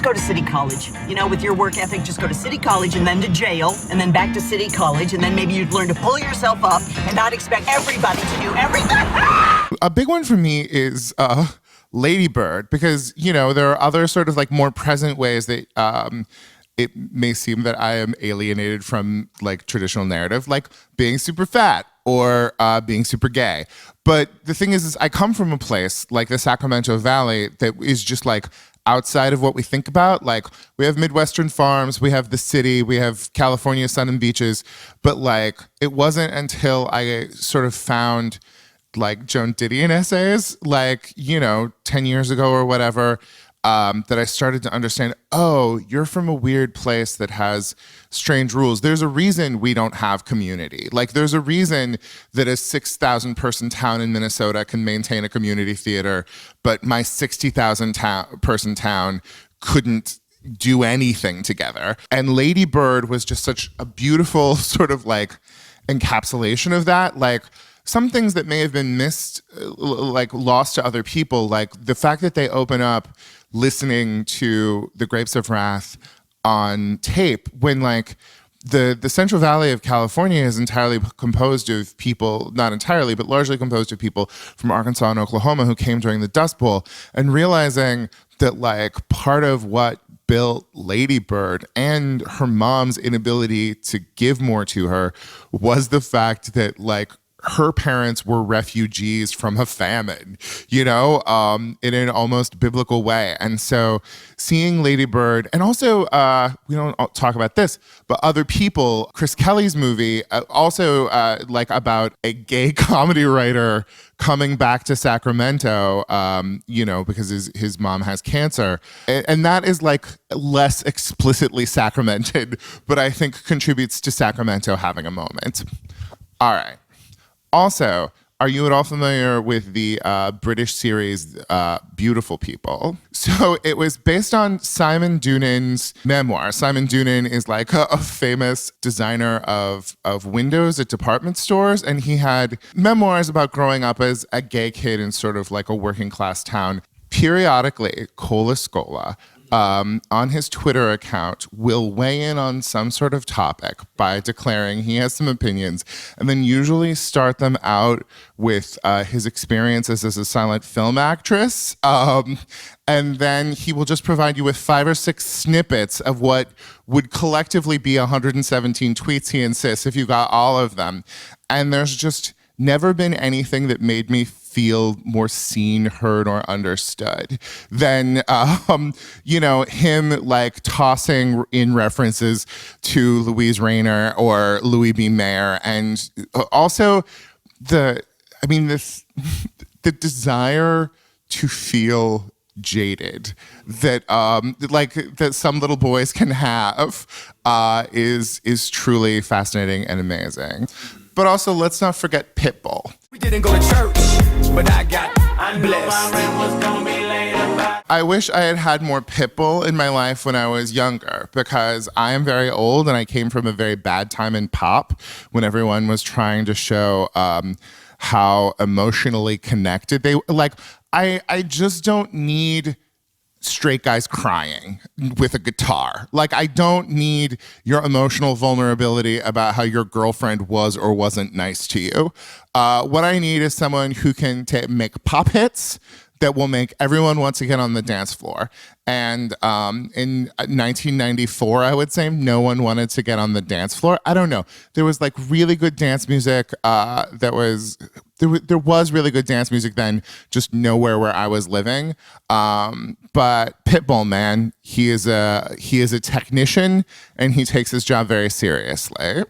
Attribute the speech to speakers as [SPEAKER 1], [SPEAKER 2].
[SPEAKER 1] go to City College. You know, with your work ethic, just go to City College and then to jail and then back to City College, and then maybe you'd learn to pull yourself up and not expect everybody to do everything.
[SPEAKER 2] A big one for me is Lady Bird, because, you know, there are other sort of like more present ways that it may seem that I am alienated from like traditional narrative, like being super fat or being super gay. But the thing is I come from a place like the Sacramento Valley that is just like outside of what we think about. Like, we have Midwestern farms, we have the city, we have California sun and beaches. But like, it wasn't until I sort of found like Joan Didion essays, like, you know, 10 years ago or whatever, that I started to understand, oh, you're from a weird place that has strange rules. There's a reason we don't have community. Like, there's a reason that a 6,000 person town in Minnesota can maintain a community theater, but my 60,000 person town couldn't do anything together. And Lady Bird was just such a beautiful sort of like encapsulation of that. Like, some things that may have been missed, like lost to other people, like the fact that they open up listening to The Grapes of Wrath on tape, when like the Central Valley of California is entirely composed of people, not entirely, but largely composed of people from Arkansas and Oklahoma who came during the Dust Bowl, and realizing that like part of what built Lady Bird and her mom's inability to give more to her was the fact that like her parents were refugees from a famine, you know, in an almost biblical way. And so seeing Lady Bird, and also, we don't talk about this, but Other People, Chris Kelly's movie, also like about a gay comedy writer coming back to Sacramento, you know, because his mom has cancer. And that is like less explicitly sacramented, but I think contributes to Sacramento having a moment. All right. Also, are you at all familiar with the British series Beautiful People? So it was based on Simon Doonan's memoir. Simon Doonan is like a famous designer of windows at department stores, and he had memoirs about growing up as a gay kid in sort of like a working class town. Periodically, Cole Escola, on his Twitter account, will weigh in on some sort of topic by declaring he has some opinions, and then usually start them out with his experiences as a silent film actress. And then he will just provide you with 5 or 6 snippets of what would collectively be 117 tweets, he insists, if you got all of them. And there's just never been anything that made me feel more seen, heard, or understood than, you know, him like tossing in references to Louise Rayner or Louis B. Mayer. And also the desire to feel jaded that that some little boys can have is truly fascinating and amazing. But also, let's not forget Pitbull.
[SPEAKER 3] We didn't go to church, but I got blessed.
[SPEAKER 2] I wish I had had more Pitbull in my life when I was younger, because I am very old and I came from a very bad time in pop when everyone was trying to show how emotionally connected they like. I just don't need straight guys crying with a guitar. Like, I don't need your emotional vulnerability about how your girlfriend was or wasn't nice to you. What I need is someone who can make pop hits that will make everyone want to get on the dance floor. And in 1994, I would say, no one wanted to get on the dance floor. I don't know. There was like really good dance music there was really good dance music then, just nowhere where I was living. But Pitbull, man, he is a technician, and he takes his job very seriously.